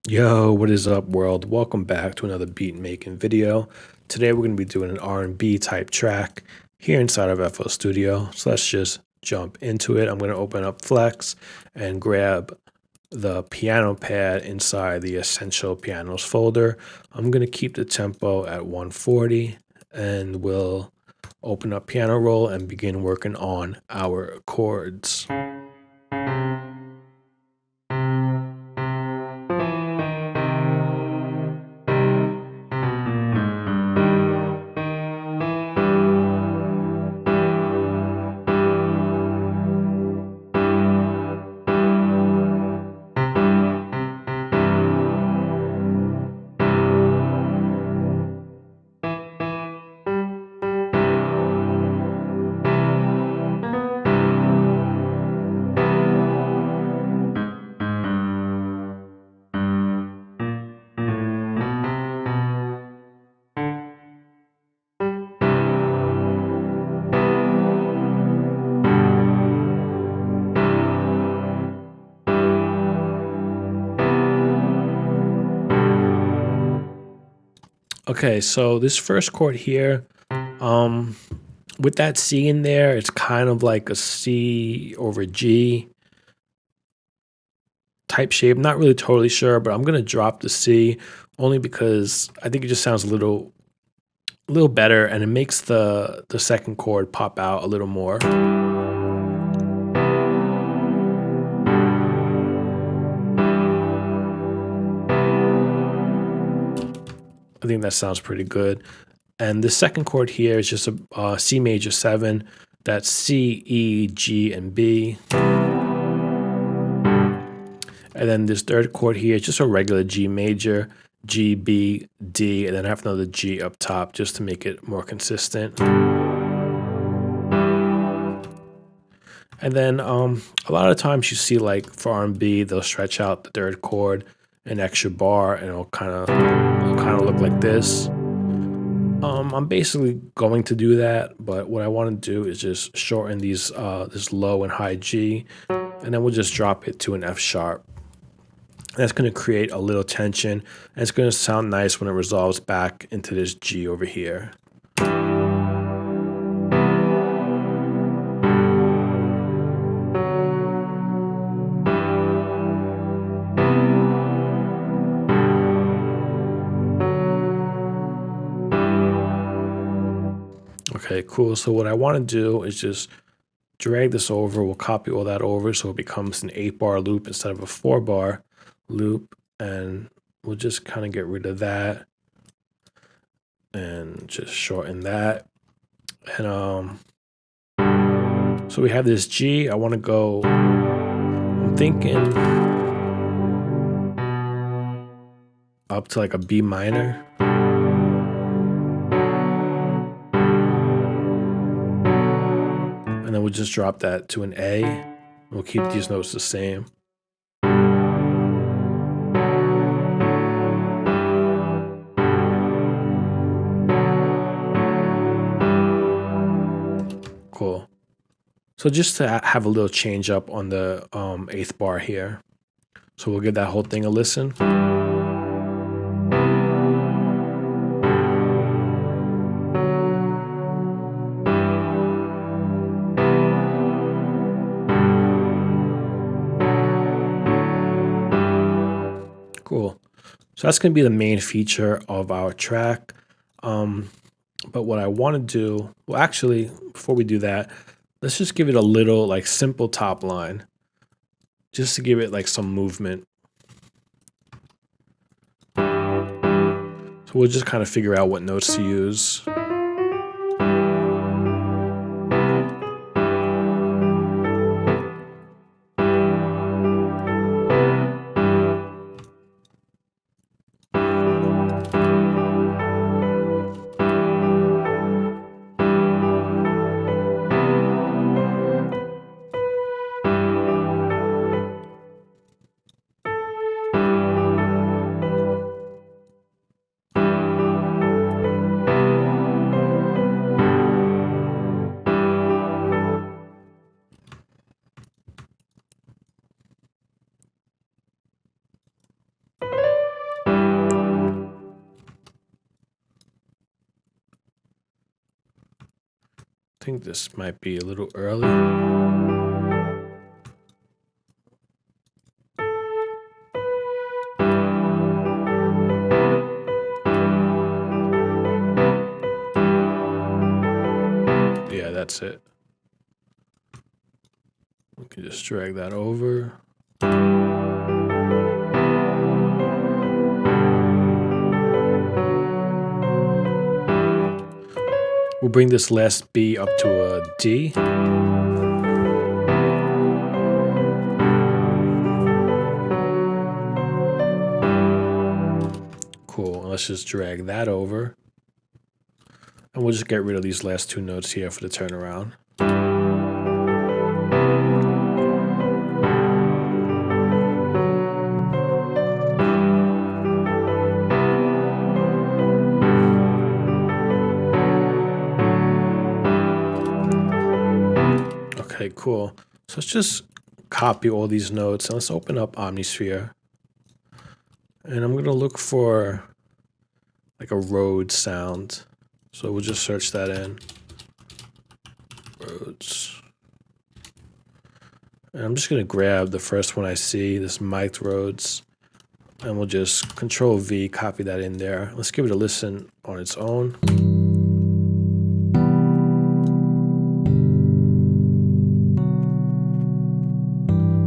Yo, what is up, world? Welcome back to another beat making video. Today we're going to be doing an R&B type track here inside of FL Studio. So let's just jump into it. I'm going to open up Flex and grab the piano pad inside the Essential Pianos folder. I'm going to keep the tempo at 140 and we'll open up Piano Roll and begin working on our chords. Okay, so this first chord here, um, with that C in there, it's kind of like a C over G type shape. Not really totally sure, but I'm gonna drop the C only because I think it just sounds a little better, and it makes the second chord pop out a little more. I think that sounds pretty good. And the second chord here is just a C major 7. That's C, E, G, and B. And then this third chord here is just a regular G major, G, B, D, and then I have another G up top just to make it more consistent. And then a lot of times you see, like, for R&B, they'll stretch out the third chord an extra bar and it'll kind of look like this. I'm basically going to do that, but what I want to do is just shorten this low and high G, and then we'll just drop it to an F sharp. That's going to create a little tension, and it's going to sound nice when it resolves back into this G over here. Okay, cool. So what I want to do is just drag this over. We'll copy all that over so it becomes an 8-bar loop instead of a 4-bar loop, and we'll just kind of get rid of that and just shorten that. And so we have this G. I want to go, I'm thinking up to like a B minor. And then we'll just drop that to an A. We'll keep these notes the same. Cool. So just to have a little change up on the 8th bar here. So we'll give that whole thing a listen. Cool. So that's going to be the main feature of our track. But what I want to do, well, actually, before we do that, let's just give it a little like simple top line, just to give it like some movement. So we'll just kind of figure out what notes to use. think this might be a little early. Yeah, that's it. We can just drag that over. We'll bring this last B up to a D. Cool. Let's just drag that over. And we'll just get rid of these last two notes here for the turnaround. Okay, cool. So let's just copy all these notes and let's open up h.e.r. And I'm gonna look for like a road sound. So we'll just search that in. Roads. And I'm just gonna grab the first one I see, this mic'd roads, and we'll just Control V, copy that in there. Let's give it a listen on its own.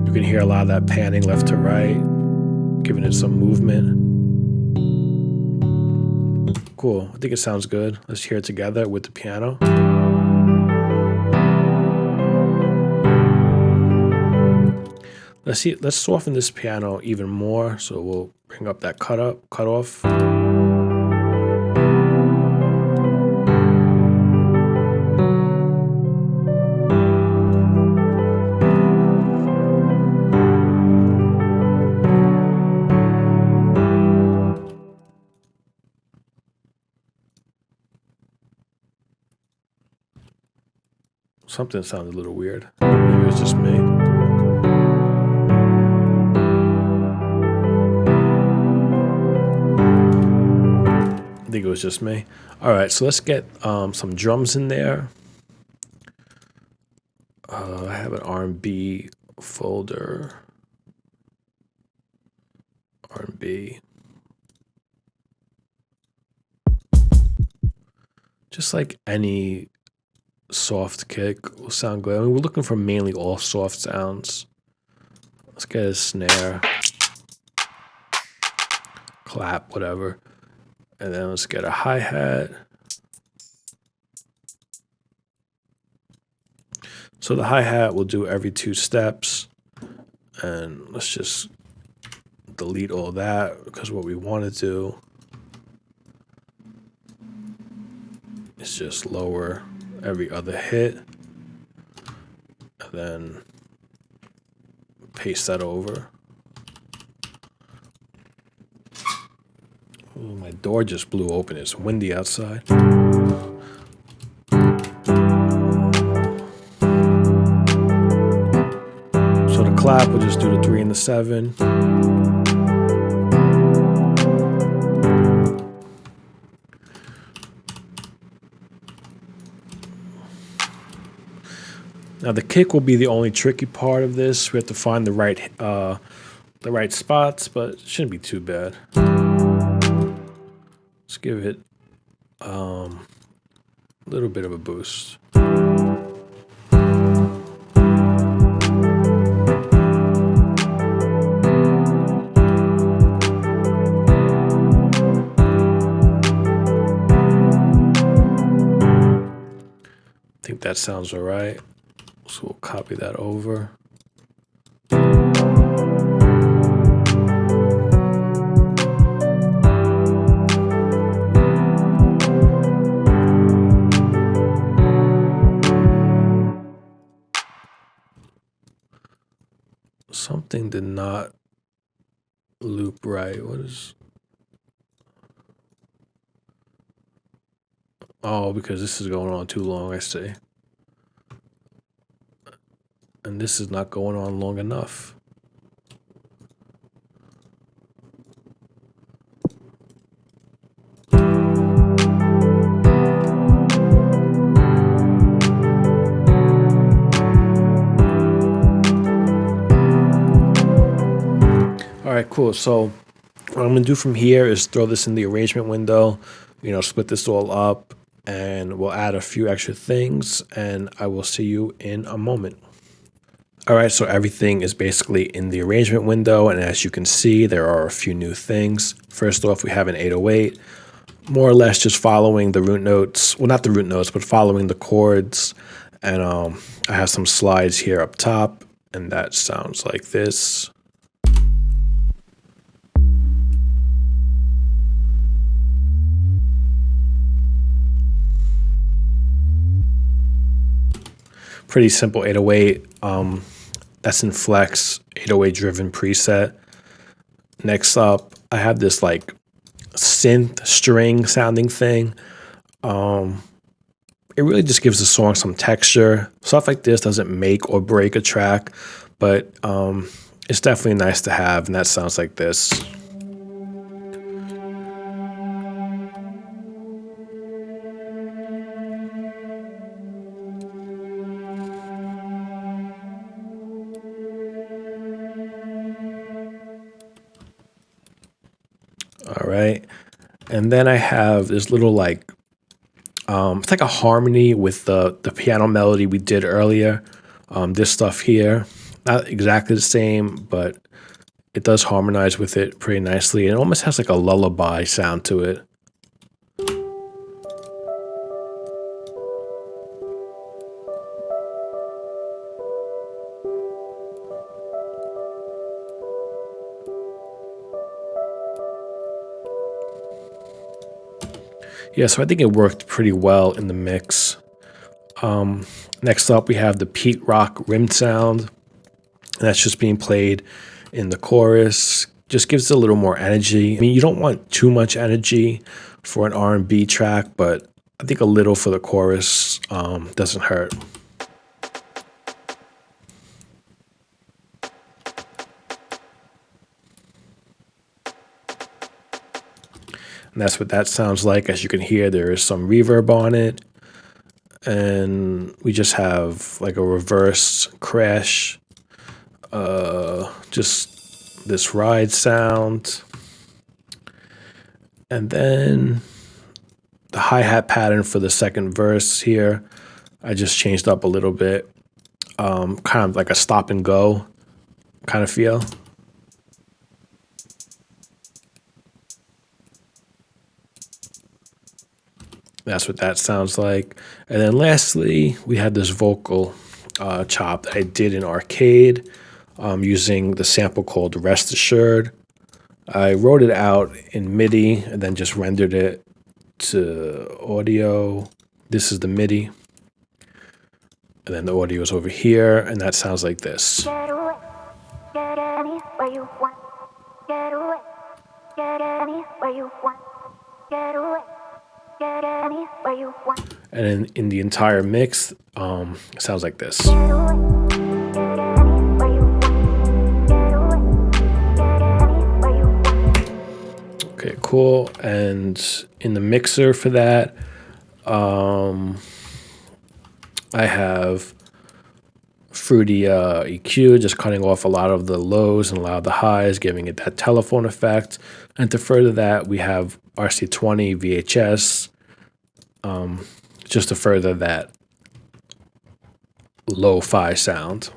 You can hear a lot of that panning left to right, giving it some movement. Cool, I think it sounds good. Let's hear it together with the piano. Let's soften this piano even more. So we'll bring up that cut off. Something sounded a little weird. Maybe it was just me. I think it was just me. All right, so let's get some drums in there. I have an R&B folder. R&B. Just like any soft kick will sound good. I mean, we're looking for mainly all soft sounds. Let's get a snare, clap, whatever. And then let's get a hi-hat. So the hi-hat will do every 2 steps. And let's just delete all that because what we want to do is just lower every other hit. And then paste that over. Ooh, my door just blew open. It's windy outside. So the clap, we'll just do the 3 and the 7. Now the kick will be the only tricky part of this. We have to find the right spots, but it shouldn't be too bad. Let's give it a little bit of a boost. I think that sounds all right. So we'll copy that over. Something did not loop right. What is... Oh, because this is going on too long, I see. And this is not going on long enough. right, cool. So what I'm gonna do from here is throw this in the arrangement window, split this all up, and we'll add a few extra things, and I will see you in a moment. All right, so everything is basically in the arrangement window, and as you can see, there are a few new things. First off, we have an 808, more or less just following the root notes. Well, not the root notes, but following the chords. And I have some slides here up top, and that sounds like this. Pretty simple 808. That's in Flex, 808 driven preset. Next up, I have this like synth string sounding thing. It really just gives the song some texture. Stuff like this doesn't make or break a track, but it's definitely nice to have, and that sounds like this. All right. And then I have this little like, it's like a harmony with the piano melody we did earlier. This stuff here, not exactly the same, but it does harmonize with it pretty nicely. It almost has like a lullaby sound to it. Yeah, so I think it worked pretty well in the mix. Next up, we have the Pete Rock rim sound. And that's just being played in the chorus. Just gives it a little more energy. I mean, you don't want too much energy for an R&B track, but I think a little for the chorus doesn't hurt. And that's what that sounds like. As you can hear, there is some reverb on it. And we just have like a reverse crash. Just this ride sound. And then the hi-hat pattern for the second verse here, I just changed up a little bit. Kind of like a stop and go kind of feel. That's what that sounds like. And then lastly, we had this vocal chop that I did in Arcade using the sample called Rest Assured. I wrote it out in MIDI and then just rendered it to audio. This is the MIDI. And then the audio is over here, and that sounds like this. Get away, get anywhere you want. Get away, get anywhere you want. Get away. And then in the entire mix, it sounds like this. Okay, cool. And in the mixer for that, I have Fruity EQ, just cutting off a lot of the lows and a lot of the highs, giving it that telephone effect. And to further that, we have RC20 VHS, just to further that lo-fi sound.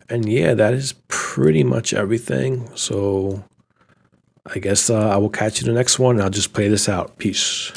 And yeah, that is pretty much everything. So I guess I will catch you in the next one. I'll just play this out. Peace.